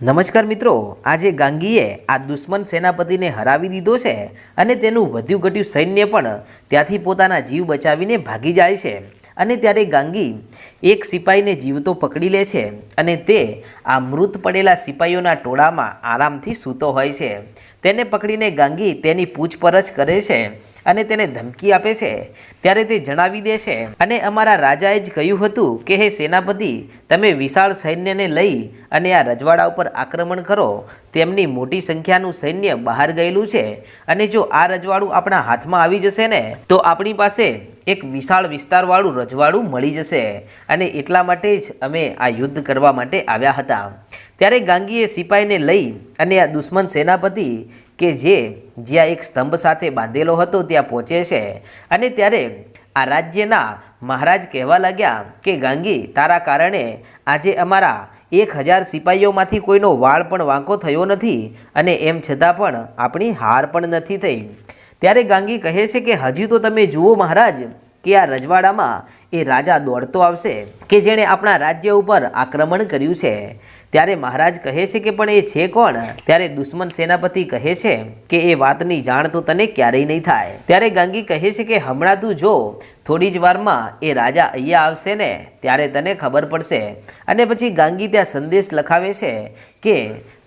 નમસ્કાર મિત્રો, આજે ગાંગીએ આ દુશ્મન સેનાપતિને હરાવી દીધો છે અને તેનું વધ્યું ઘટ્યું સૈન્ય પણ ત્યાંથી પોતાના જીવ બચાવીને ભાગી જાય છે. અને ત્યારે ગાંગી એક સિપાહીને જીવતો પકડી લે છે અને તે આ મૃત પડેલા સિપાહીઓના ટોળામાં આરામથી સૂતો હોય છે. તેને પકડીને ગાંગી તેની પૂછપરછ કરે છે અને તેને ધમકી આપે છે. ત્યારે તે જણાવી દે છે અને અમારા રાજાએ જ કહ્યું હતું કે હે સેનાપતિ, તમે વિશાળ સૈન્યને લઈ અને આ રજવાડા ઉપર આક્રમણ કરો. તેમની મોટી સંખ્યાનું સૈન્ય બહાર ગયેલું છે અને જો આ રજવાડું આપણા હાથમાં આવી જશે ને તો આપણી પાસે એક વિશાળ વિસ્તારવાળું રજવાડું મળી જશે અને એટલા માટે જ અમે આ યુદ્ધ કરવા માટે આવ્યા હતા. ત્યારે ગાંગીએ સિપાહીને લઈ અને આ દુશ્મન સેનાપતિ કે જ્યાં એક સ્તંભ સાથે બાંધેલો હતો ત્યાં પહોંચે છે અને ત્યારે આ રાજ્યના મહારાજ કહેવા લાગ્યા કે ગાંગી, તારા કારણે આજે અમારા 1000 સિપાહીઓમાંથી કોઈનો વાળ પણ વાંકો થયો નથી અને એમ છતાં પણ આપણી હાર પણ નથી થઈ. ત્યારે ગાંગી કહે છે કે હજી તો તમે જુઓ મહારાજ કે આ રજવાડામાં એ રાજા દોડતો આવશે કે જેણે આપણા રાજ્ય ઉપર આક્રમણ કર્યું છે. ત્યારે મહારાજ કહે છે કે પણ એ છે કોણ? ત્યારે દુશ્મન સેનાપતિ કહે છે કે એ વાતની જાણ તો તને ક્યારેય નહીં થાય. ત્યારે ગાંગી કહે છે કે હમણાં તું જો, થોડી જ વારમાં એ રાજા અહીંયા આવશે ને ત્યારે તને ખબર પડશે. અને પછી ગાંગી ત્યાં સંદેશ લખાવે છે કે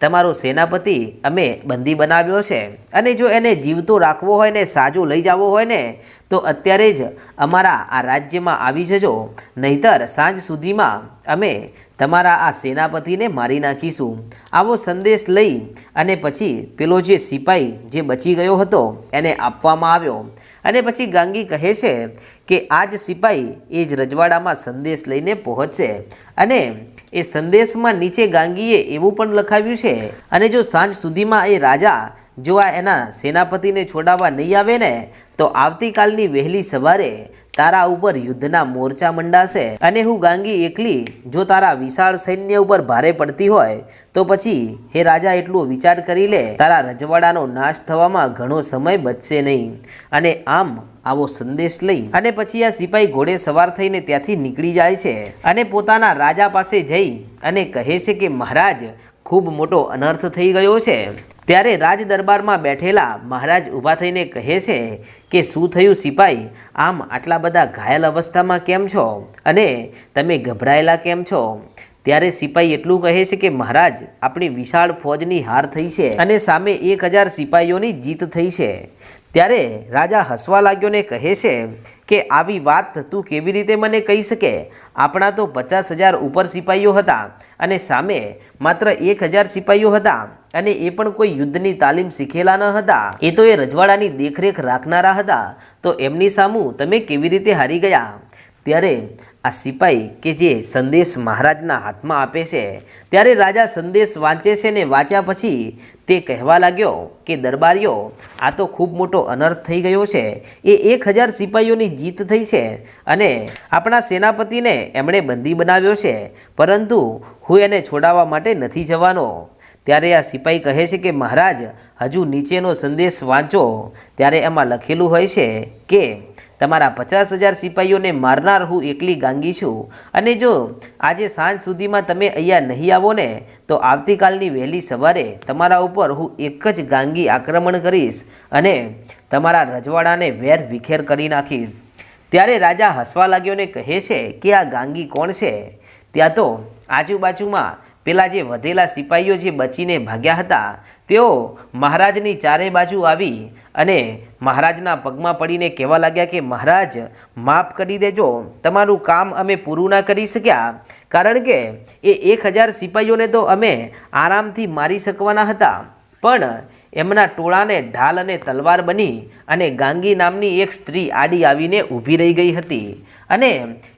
તમારો સેનાપતિ અમે બંદી બનાવ્યો છે અને જો એને જીવતો રાખવો હોય ને સાજો લઈ જવો હોય ને તો અત્યારે જ અમારા આ રાજ્યમાં આવી જજો, નહીતર સાંજ સુધીમાં અમે તમારા આ સેનાપતિને મારી નાખીશું. આવો સંદેશ લઈ અને પછી પેલો જે સિપાહી જે બચી ગયો હતો એને આપવામાં આવ્યો. અને પછી ગાંગી કહે છે કે આ જ સિપાહી એ જ રજવાડામાં સંદેશ લઈને પહોંચશે અને એ સંદેશમાં નીચે ગાંગીએ એવું પણ લખાવ્યું છે અને જો સાંજ સુધીમાં એ રાજા જો આ એના સેનાપતિને છોડાવવા નહીં આવે ને તો આવતીકાલની વહેલી સવારે તારા ઉપર યુદ્ધના મોરચા મંડાશે અને હું ગાંગી એકલી જો તારા વિશાળ સૈન્ય ઉપર ભારે પડતી હોય તો પછી હે રાજા એટલો વિચાર કરી લે, તારા રજવાડાનો નાશ થવામાં ઘણો સમય બચશે નહીં. અને આમ આવો સંદેશ લઈ અને પછી આ સિપાહી ઘોડે સવાર થઈને ત્યાંથી નીકળી જાય છે અને પોતાના રાજા પાસે જઈ અને કહે છે કે મહારાજ, ખૂબ મોટો અનર્થ થઈ ગયો છે. ત્યારે રાજ દરબારમાં બેઠેલા મહારાજ ઊભા થઈને કહે છે કે શું થયું સિપાહી, આમ આટલા બધા ઘાયલ અવસ્થામાં કેમ છો અને તમે ગભરાયેલા કેમ છો? ત્યારે સિપાહી એટલું કહે છે કે મહારાજ, આપણી વિશાળ ફોજની હાર થઈ છે અને સામે 1000 સિપાહીઓની જીત થઈ છે. ત્યારે રાજા હસવા લાગ્યો ને કહે છે કે આવી વાત તું કેવી રીતે મને કહી શકે? આપણા તો 50,000 ઉપર સિપાહીઓ હતા અને સામે માત્ર 1000 સિપાહીઓ હતા અને એ પણ કોઈ યુદ્ધની તાલીમ શીખેલા ન હતા. એ તો એ રજવાડાની દેખરેખ રાખનારા હતા. તો એમની સામું તમે કેવી રીતે હારી ગયા? ત્યારે આ સિપાહી કે જે સંદેશ મહારાજના હાથમાં આપે છે ત્યારે રાજા સંદેશ વાંચે છે ને વાંચ્યા પછી તે કહેવા લાગ્યો કે દરબારીઓ, આ તો ખૂબ મોટો અનર્થ થઈ ગયો છે. એ 1000 સિપાહીઓની જીત થઈ છે અને આપણા સેનાપતિને એમણે બંદી બનાવ્યો છે, પરંતુ હું એને છોડાવવા માટે નથી જવાનો. ત્યારે આ સિપાહી કહે છે કે મહારાજ, હજુ નીચેનો સંદેશ વાંચો. ત્યારે એમાં લખેલું હોય છે કે તમારા 50,000 સિપાહીઓને મારનાર હું એકલી ગાંગી છું અને જો આજે સાંજ સુધીમાં તમે અહીંયા નહીં આવો ને તો આવતીકાલની વહેલી સવારે તમારા ઉપર હું એક જ ગાંગી આક્રમણ કરીશ અને તમારા રજવાડાને વેર વિખેર કરી નાખીશ. ત્યારે રાજા હસવા લાગ્યો ને કહે છે કે આ ગાંગી કોણ છે? ત્યાં તો આજુબાજુમાં પેલા જે વધેલા સિપાહીઓ જે બચીને ભાગ્યા હતા તેઓ મહારાજની ચારે બાજુ આવી અને મહારાજના પગમાં પડીને કહેવા લાગ્યા કે મહારાજ, માફ કરી દેજો, તમારું કામ અમે પૂરું ના કરી શક્યા, કારણ કે એ 1000 સિપાહીઓને તો અમે આરામથી મારી શકવાના હતા, પણ એમના ટોળાને ઢાલ અને તલવાર બની અને ગાંગી નામની એક સ્ત્રી આડી આવીને ઊભી રહી ગઈ હતી અને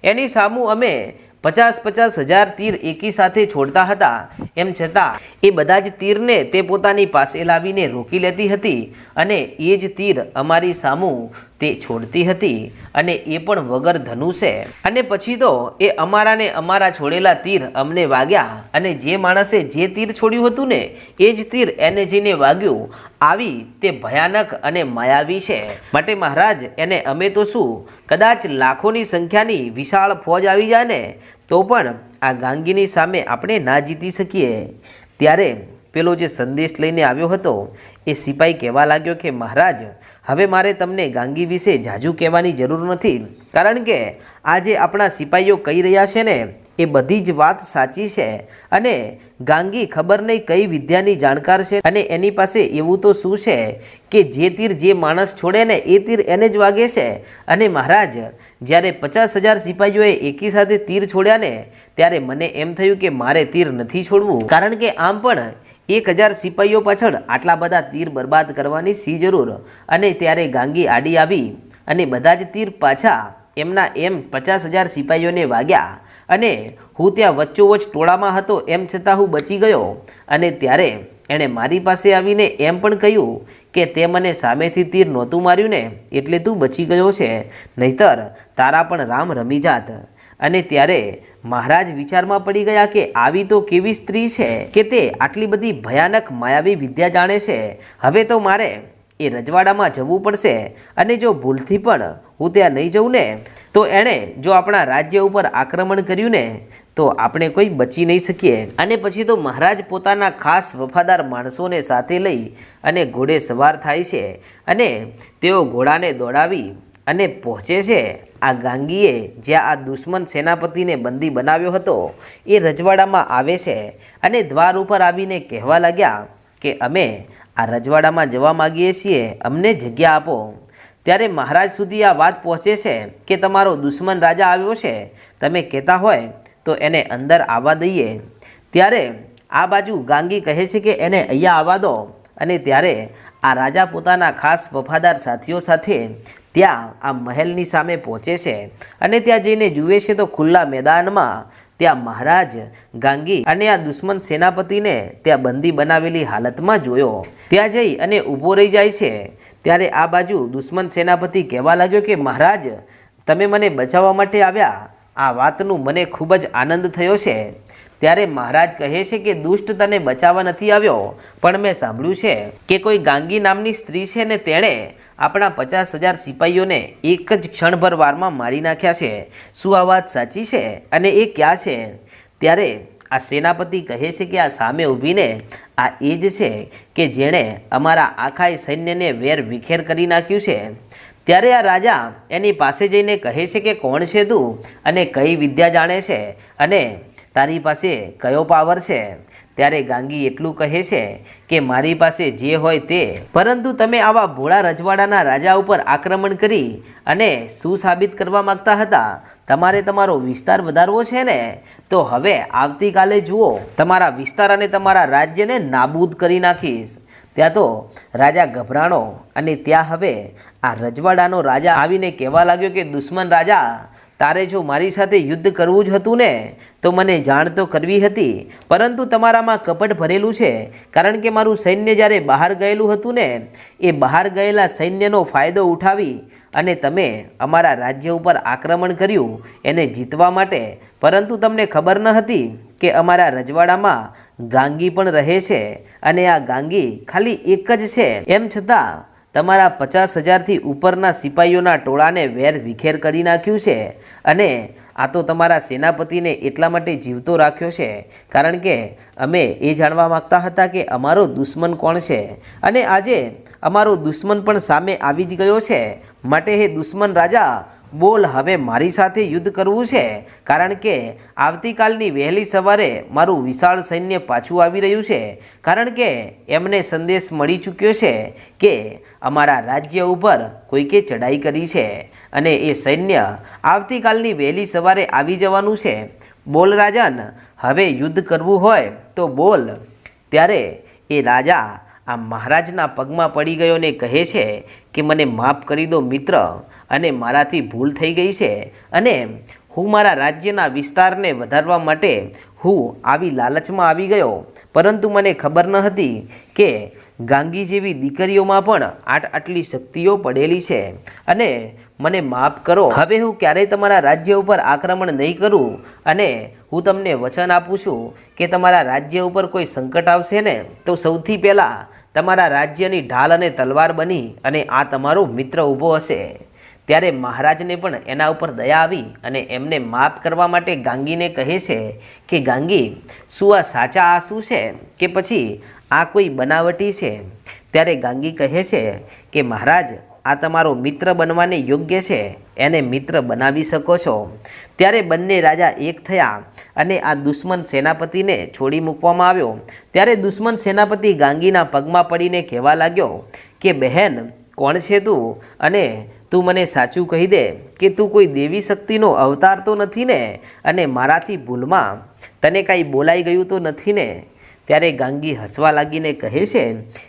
એની સામું અમે 50,000 તીર એકી સાથે છોડતા હતા. એમ છતાં એ બધા જ તીરને તે પોતાની પાસે લાવીને રોકી લેતી હતી અને એ જ તીર અમારી સામું તે છોડતી હતી અને એ પણ વગર ધનુષે. અને પછી તો એ અમારા છોડેલા તીર અમને વાગ્યા અને જે માણસે જે તીર છોડ્યું હતું ને એ જ તીર એને જઈને વાગ્યું. આવી તે ભયાનક અને માયાવી છે. માટે મહારાજ, એને અમે તો શું, કદાચ લાખોની સંખ્યાની વિશાળ ફોજ આવી જાય ને તો પણ આ ગાંગીની સામે આપણે ના જીતી શકીએ. ત્યારે પેલો જે સંદેશ લઈને આવ્યો હતો એ સિપાઈ કહેવા લાગ્યો કે મહારાજ, હવે મારે તમને ગાંગી વિશે જાજુ કહેવાની જરૂર નથી, કારણ કે આ જે આપણા સિપાઈઓ કહી રહ્યા છે ને એ બધી જ વાત સાચી છે અને ગાંગી ખબર નહીં કઈ વિદ્યાની જાણકાર છે અને એની પાસે એવું તો શું છે કે જે તીર જે માણસ છોડે ને એ તીર એને જ વાગે છે. અને મહારાજ, જ્યારે 50,000 સિપાહીઓએ એકી સાથે તીર છોડ્યા ને ત્યારે મને એમ થયું કે મારે તીર નથી છોડવું, કારણ કે આમ પણ 1,000 સિપાહીઓ પાછળ આટલા બધા તીર બરબાદ કરવાની શી જરૂર. અને ત્યારે ગાંગી આડી આવી અને બધા જ તીર પાછા એમના એમ 50,000 સિપાહીઓને વાગ્યા અને હું ત્યાં વચ્ચોવચ્ચ ટોળામાં હતો એમ છતાં હું બચી ગયો. અને ત્યારે એણે મારી પાસે આવીને એમ પણ કહ્યું કે તે મને સામેથી તીર નહોતું માર્યું ને એટલે તું બચી ગયો છે, નહીતર તારા પણ રામ રમી જાત. અને ત્યારે મહારાજ વિચારમાં પડી ગયા કે આવી તો કેવી સ્ત્રી છે કે તે આટલી બધી ભયાનક માયાવી વિદ્યા જાણે છે. હવે તો મારે એ રજવાડામાં જવું પડશે અને જો ભૂલથી પણ હું ત્યાં નહીં જઉં ને તો એણે જો આપણા રાજ્ય ઉપર આક્રમણ કર્યું ને તો આપણે કોઈ બચી નહીં શકીએ. અને પછી તો મહારાજ પોતાના ખાસ વફાદાર માણસોને સાથે લઈ અને ઘોડે સવાર થાય છે અને તેઓ ઘોડાને દોડાવી અને પહોંચે છે આ ગાંગીએ જ્યાં આ દુશ્મન સેનાપતિને બંદી બનાવ્યો હતો એ રજવાડામાં આવે છે અને દ્વાર ઉપર આવીને કહેવા લાગ્યા કે અમે આ રજવાડામાં જવા માગીએ છીએ, અમને જગ્યા આપો. ત્યારે મહારાજ સુધી આ વાત પહોંચે છે કે તમારો દુશ્મન રાજા આવ્યો છે, તમે કહેતા હોય તો એને અંદર આવવા દઈએ. ત્યારે આ બાજુ ગાંગી કહે છે કે એને અહીંયા આવવા દો. અને ત્યારે આ રાજા પોતાના ખાસ વફાદાર સાથીઓ સાથે ત્યાં આ મહેલની સામે પહોંચે છે અને ત્યાં જઈને જુએ છે તો ખુલ્લા મેદાનમાં ત્યાં મહારાજ ગાંગી અને આ દુશ્મન સેનાપતિને ત્યાં બંદી બનાવેલી હાલતમાં જોયો. ત્યાં જઈ અને ઊભો રહી જાય છે. ત્યારે આ બાજુ દુશ્મન સેનાપતિ કહેવા લાગ્યો કે મહારાજ, તમે મને બચાવવા માટે આવ્યા, આ વાતનું મને ખૂબ જ આનંદ થયો છે. ત્યારે મહારાજ કહે છે કે દુષ્ટ તને બચાવવા નથી આવ્યો, પણ મેં સાંભળ્યું છે કે કોઈ ગાંગી નામની સ્ત્રી છે ને તેણે આપણા 50,000 સિપાહીઓને એક જ ક્ષણભર વારમાં મારી નાખ્યા છે. શું આ વાત સાચી છે અને એ ક્યાં છે? ત્યારે આ સેનાપતિ કહે છે કે આ સામે ઊભીને આ એ જ છે કે જેણે અમારા આખા સૈન્યને વેર વિખેર કરી નાખ્યું છે. ત્યારે આ રાજા એની પાસે જઈને કહે છે કે કોણ છે તું અને કઈ વિદ્યા જાણે છે અને તારી પાસે કયો પાવર છે? ત્યારે ગાંગી એટલું કહે છે કે મારી પાસે જે હોય તે, પરંતુ તમે આવા ભોળા રજવાડાના રાજા ઉપર આક્રમણ કરી અને શું સાબિત કરવા માગતા હતા? તમારે તમારો વિસ્તાર વધારવો છે ને, તો હવે આવતીકાલે જુઓ, તમારા વિસ્તાર અને તમારા રાજ્યને નાબૂદ કરી નાખીશ. ત્યાં તો રાજા ગભરાણો અને ત્યાં હવે આ રજવાડાનો રાજા આવીને કહેવા લાગ્યો કે દુશ્મન રાજા, તારે જો મારી સાથે યુદ્ધ કરવું જ હતું ને તો મને જાણ તો કરવી હતી, પરંતુ તમારામાં કપટ ભરેલું છે, કારણ કે મારું સૈન્ય જ્યારે બહાર ગયેલું હતું ને એ બહાર ગયેલા સૈન્યનો ફાયદો ઉઠાવી અને તમે અમારા રાજ્ય ઉપર આક્રમણ કર્યું એને જીતવા માટે. પરંતુ તમને ખબર ન હતી કે અમારા રજવાડામાં ગાંગી પણ રહે છે અને આ ગાંગી ખાલી એક જ છે. એમ છતાં તમારા 50,000થી ઉપરના સિપાહીઓના ટોળાને વેર વિખેર કરી નાખ્યું છે અને આ તો તમારા સેનાપતિને એટલા માટે જીવતો રાખ્યો છે કારણ કે અમે એ જાણવા માગતા હતા કે અમારો દુશ્મન કોણ છે અને આજે અમારો દુશ્મન પણ સામે આવી જ ગયો છે. માટે હે દુશ્મન રાજા, બોલ, હવે મારી સાથે યુદ્ધ કરવું છે, કારણ કે આવતીકાલની વહેલી સવારે મારું વિશાળ સૈન્ય પાછું આવી રહ્યું છે, કારણ કે એમને સંદેશ મળી ચૂક્યો છે કે અમારા રાજ્ય ઉપર કોઈકે ચડાઈ કરી છે અને એ સૈન્ય આવતીકાલની વહેલી સવારે આવી જવાનું છે. બોલ રાજન, હવે યુદ્ધ કરવું હોય તો બોલ. ત્યારે એ રાજા આ મહારાજના પગમાં પડી ગયો ને કહે છે કે મને માફ કરી દો મિત્ર, અને મારાથી ભૂલ થઈ ગઈ છે અને હું મારા રાજ્યના વિસ્તારને વધારવા માટે હું આવી લાલચમાં આવી ગયો, પરંતુ મને ખબર ન હતી કે ગાંગી જેવી દીકરીઓમાં પણ આટલી શક્તિઓ પડેલી છે અને મને માફ કરો. હવે હું ક્યારેય તમારા રાજ્ય ઉપર આક્રમણ નહીં કરું અને હું તમને વચન આપું છું કે તમારા રાજ્ય ઉપર કોઈ સંકટ આવશે ને તો સૌથી પહેલાં તમારા રાજ્યની ઢાલ અને તલવાર બની અને આ તમારો મિત્ર ઊભો હશે. ત્યારે મહારાજને પણ એના ઉપર દયા આવી અને એમને માફ કરવા માટે ગાંગીને કહે છે કે ગાંગી, શું આ સાચા આંસુ છે કે પછી આ કોઈ બનાવટી છે? ત્યારે ગાંગી કહે છે કે મહારાજ, આ તમારો મિત્ર બનવાને યોગ્ય છે, એને મિત્ર બનાવી શકો છો. ત્યારે બંને રાજા એક થયા અને આ દુશ્મન સેનાપતિને છોડી મૂકવામાં આવ્યો. ત્યારે દુશ્મન સેનાપતિ ગાંગીના પગમાં પડીને કહેવા લાગ્યો કે બહેન, કોણ છે તું? અને તું મને સાચું કહી દે કે તું કોઈ દેવી શક્તિનો અવતાર તો નથી ને? અને મારાથી ભૂલમાં તને કાંઈ બોલાઈ ગયું તો નથી ને? ત્યારે ગાંગી હસવા લાગીને કહે છે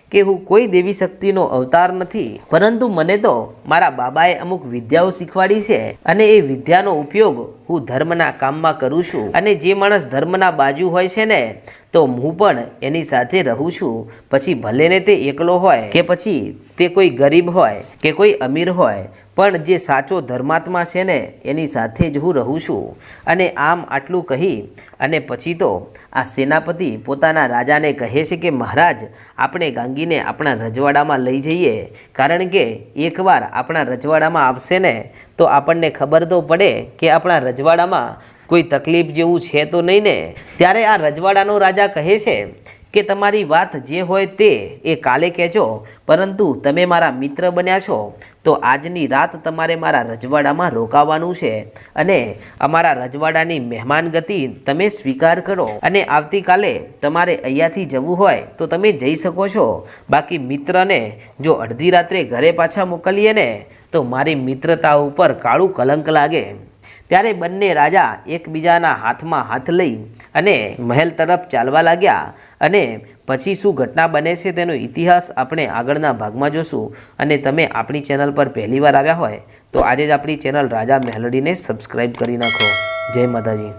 કે હું કોઈ દેવી શક્તિનો અવતાર નથી, પરંતુ મને તો મારા બાબાએ અમુક વિદ્યાઓ શીખવાડી છે અને એ વિદ્યાનો ઉપયોગ હું ધર્મના કામમાં કરું છું. અને જે માણસ ધર્મના બાજુ હોય છે ને, તો હું પણ એની સાથે રહું છું. પછી ભલે ને તે એકલો હોય કે પછી તે કોઈ ગરીબ હોય કે કોઈ અમીર હોય, પણ જે સાચો ધર્માત્મા છે ને એની સાથે જ હું રહું છું. અને આમ આટલું કહી અને પછી તો આ સેનાપતિ પોતાના રાજાને કહે છે કે મહારાજ, આપણે ગાંગીને આપણા રજવાડામાં લઈ જઈએ, કારણ કે એકવાર આપણા રજવાડામાં આવશે ને તો આપણને ખબર તો પડે કે આપણા રજવાડામાં કોઈ તકલીફ જેવું છે તો નહીં ને. ત્યારે આ રજવાડાનો રાજા કહે છે કે તમારી વાત જે હોય તે એ કાલે કહેજો, પરંતુ તમે મારા મિત્ર બન્યા છો તો આજની રાત તમારે મારા રજવાડામાં રોકાવાનું છે અને અમારા રજવાડાની મહેમાનગતિ તમે સ્વીકાર કરો. અને આવતીકાલે તમારે અહીંયાથી જવું હોય તો તમે જઈ શકો છો. બાકી મિત્રને જો અડધી રાત્રે ઘરે પાછા મોકલીએ ને તો મારી મિત્રતા ઉપર કાળું કલંક લાગે. ત્યારે બંને રાજા એકબીજાના હાથમાં હાથ લઈ અને મહેલ તરફ ચાલવા લાગ્યા. અને પછી શું ઘટના બને છે તેનો ઇતિહાસ આપણે આગળના ભાગમાં જોશું. અને તમે આપણી ચેનલ પર પહેલીવાર આવ્યા હોય તો આજે જ આપણી ચેનલ રાજા મેલડીને સબસ્ક્રાઈબ કરી નાખો. જય માતાજી.